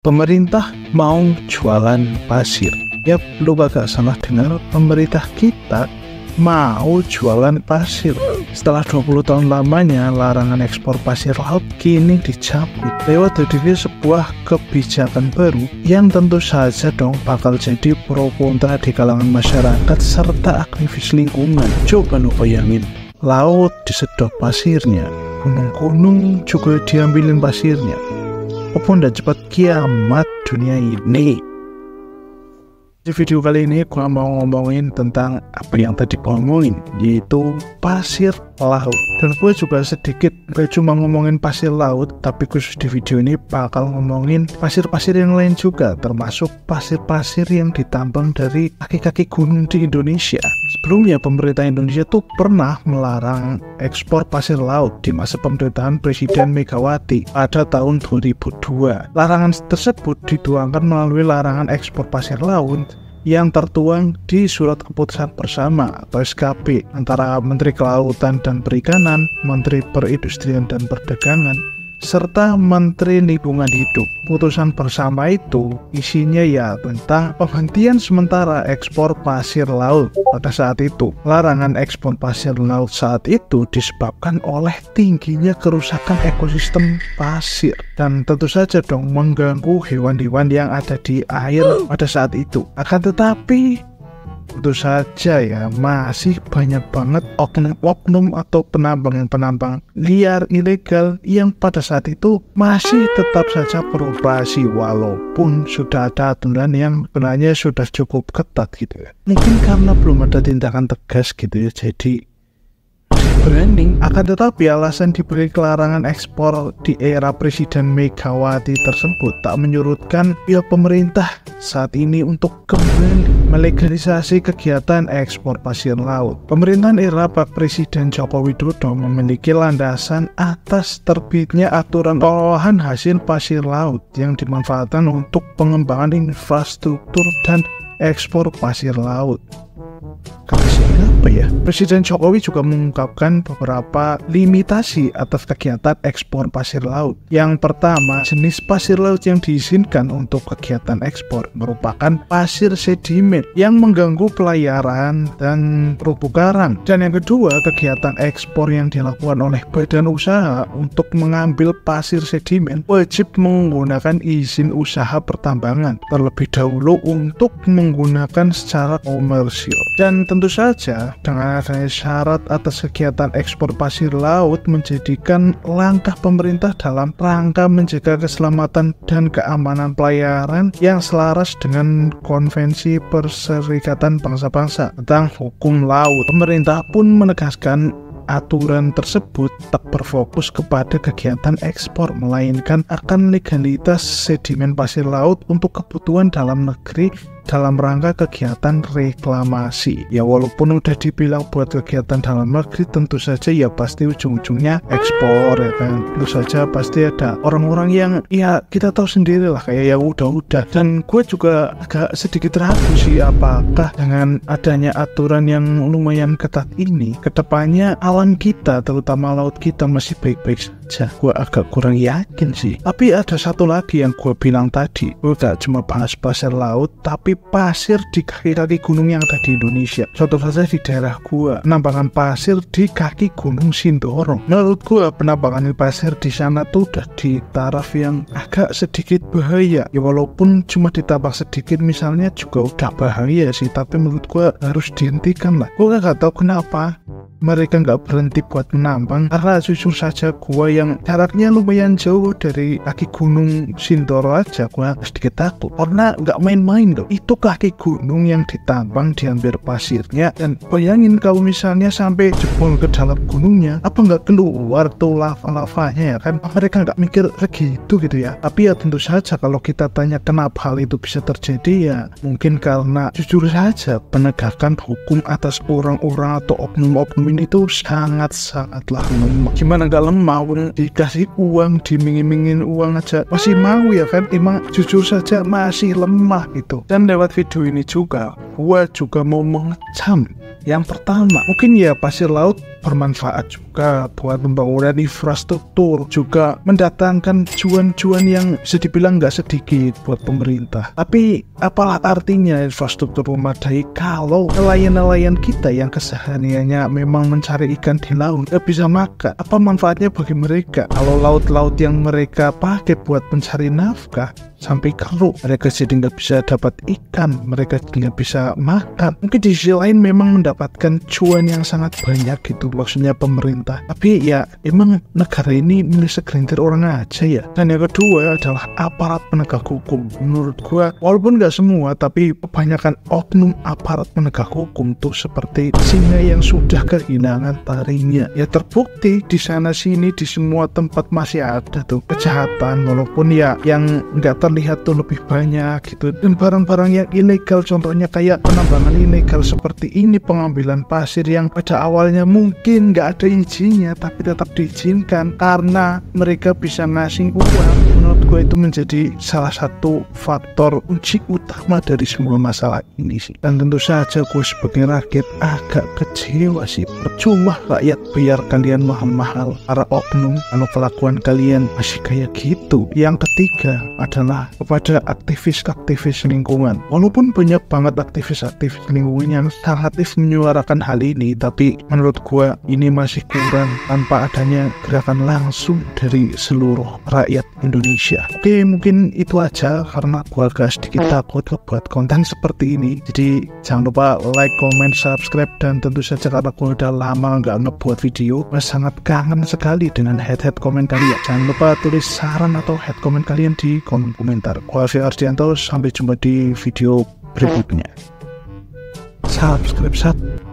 Pemerintah mau jualan pasir. Ya, lu gak salah dengar, pemerintah kita mau jualan pasir. Setelah 20 tahun lamanya larangan ekspor pasir laut kini dicabut lewat hadirnya sebuah kebijakan baru yang tentu saja dong bakal jadi pro kontra di kalangan masyarakat serta aktivis lingkungan. Coba lu bayangin, laut disedot pasirnya, gunung-gunung juga diambilin pasirnya. Apa ndak cepat kiamat dunia ini? Di video kali ini gue mau ngomongin tentang apa yang tadi gue ngomongin, yaitu pasir laut. Dan gue juga sedikit gak cuma ngomongin pasir laut, tapi khusus di video ini bakal ngomongin pasir-pasir yang lain juga, termasuk pasir-pasir yang ditambang dari kaki-kaki gunung di Indonesia. Sebelumnya pemerintah Indonesia tuh pernah melarang ekspor pasir laut di masa pemerintahan Presiden Megawati pada tahun 2002. Larangan tersebut dituangkan melalui larangan ekspor pasir laut yang tertuang di Surat Keputusan Bersama atau SKP antara Menteri Kelautan dan Perikanan, Menteri Perindustrian dan Perdagangan, serta Menteri Lingkungan Hidup. Putusan bersama itu isinya ya tentang penghentian sementara ekspor pasir laut pada saat itu. Larangan ekspor pasir laut saat itu disebabkan oleh tingginya kerusakan ekosistem pasir dan tentu saja dong mengganggu hewan-hewan yang ada di air pada saat itu. Akan tetapi tentu saja ya masih banyak banget oknum-oknum atau penambang liar ilegal yang pada saat itu masih tetap saja beroperasi walaupun sudah ada aturan yang sebenarnya sudah cukup ketat gitu ya. Mungkin karena belum ada tindakan tegas gitu ya, jadi branding. Akan tetapi alasan diberi larangan ekspor di era Presiden Megawati tersebut tak menyurutkan pihak pemerintah saat ini untuk kembali melegalisasi kegiatan ekspor pasir laut. Pemerintahan era Pak Presiden Joko Widodo memiliki landasan atas terbitnya aturan pengolahan hasil pasir laut yang dimanfaatkan untuk pengembangan infrastruktur dan ekspor pasir laut. Apa ya? Presiden Jokowi juga mengungkapkan beberapa limitasi atas kegiatan ekspor pasir laut. Yang pertama, jenis pasir laut yang diizinkan untuk kegiatan ekspor merupakan pasir sedimen yang mengganggu pelayaran dan terumbu karang. Dan yang kedua, kegiatan ekspor yang dilakukan oleh badan usaha untuk mengambil pasir sedimen wajib menggunakan izin usaha pertambangan terlebih dahulu untuk menggunakan secara komersil. Dan tentu saja dengan adanya syarat atas kegiatan ekspor pasir laut menjadikan langkah pemerintah dalam rangka menjaga keselamatan dan keamanan pelayaran yang selaras dengan Konvensi Perserikatan Bangsa-Bangsa tentang Hukum Laut. Pemerintah pun menegaskan aturan tersebut tak berfokus kepada kegiatan ekspor, melainkan akan legalitas sedimen pasir laut untuk kebutuhan dalam negeri dalam rangka kegiatan reklamasi. Ya walaupun udah dibilang buat kegiatan dalam negeri, tentu saja ya pasti ujung-ujungnya ekspor ya kan. Tentu saja pasti ada orang-orang yang ya kita tahu sendiri lah kayak yang udah-udah. Dan gue juga agak sedikit ragu sih apakah dengan adanya aturan yang lumayan ketat ini kedepannya alam kita terutama laut kita masih baik-baik saja. Gue agak kurang yakin sih. Tapi ada satu lagi yang gue bilang tadi, gue gak cuma bahas pasir laut tapi pasir di kaki-kaki gunung yang ada di Indonesia. Contoh saja di daerah gua, penambangan pasir di kaki Gunung Sindoro. Menurut gua penambangan pasir di sana tuh udah di taraf yang agak sedikit bahaya. Ya walaupun cuma ditambang sedikit misalnya juga udah bahaya sih, tapi menurut gua harus dihentikan lah. Gua gak tahu kenapa mereka nggak berhenti buat menambang, karena jujur saja gua yang jaraknya lumayan jauh dari kaki Gunung Sindoro aja gua sedikit takut karena nggak main-main loh. Itu kaki gunung yang ditambang, diambil pasirnya, dan bayangin kalau misalnya sampai jebol ke dalam gunungnya, apa nggak keluar tuh lava-lavanya ya kan? Mereka nggak mikir begitu gitu ya. Tapi ya tentu saja kalau kita tanya kenapa hal itu bisa terjadi, ya mungkin karena jujur saja penegakan hukum atas orang-orang atau oknum-oknum ini tuh sangat-sangatlah lemah. Gimana nggak lemah? Dikasih uang, dimingin-mingin uang aja masih mau ya kan? Emang jujur saja masih lemah gitu. Dan lewat video ini juga gua juga mau mengecam Yang pertama, mungkin ya pasir laut bermanfaat juga buat pembangunan infrastruktur, juga mendatangkan cuan-cuan yang bisa dibilang nggak sedikit buat pemerintah. Tapi apalah artinya infrastruktur memadai kalau nelayan-nelayan kita yang kesehariannya memang mencari ikan di laut nggak bisa makan? Apa manfaatnya bagi mereka kalau laut-laut yang mereka pakai buat mencari nafkah sampai keruh, mereka jadi nggak bisa dapat ikan, mereka nggak bisa makan. Mungkin di sisi lain memang mendapatkan cuan yang sangat banyak gitu maksudnya pemerintah, tapi ya emang negara ini milik segelintir orang aja ya. Dan yang kedua adalah aparat penegak hukum. Menurut gua walaupun nggak semua, tapi kebanyakan oknum aparat penegak hukum tuh seperti singa yang sudah kehilangan taringnya. Ya terbukti di sana sini di semua tempat masih ada tuh kejahatan, walaupun ya yang nggak terlihat tuh lebih banyak gitu. Dan barang-barang yang ilegal, contohnya kayak penambangan ilegal seperti ini, pengambilan pasir yang pada awalnya mungkin nggak ada izinnya tapi tetap diizinkan karena mereka bisa ngasih uang. Menurut gue itu menjadi salah satu faktor kunci utama dari semua masalah ini sih. Dan tentu saja gue sebagai rakyat agak kecewa sih. Percuma rakyat biar kalian mahal-mahal para oknum kalau kelakuan kalian masih kayak gitu. Yang ketiga adalah kepada aktivis-aktivis lingkungan. Walaupun banyak banget aktivis-aktivis lingkungan yang sangat aktif menyuarakan hal ini, tapi menurut gue ini masih kurang tanpa adanya gerakan langsung dari seluruh rakyat Indonesia. Oke, mungkin itu aja karena gue agak sedikit takut buat konten seperti ini. Jadi jangan lupa like, comment, subscribe, dan tentu saja karena gue udah lama nggak ngebuat video, gue sangat kangen sekali dengan head komen kalian. Jangan lupa tulis saran atau head comment kalian di kolom komentar. Gue Alfi Ardianto, sampai jumpa di video berikutnya. Subscribe.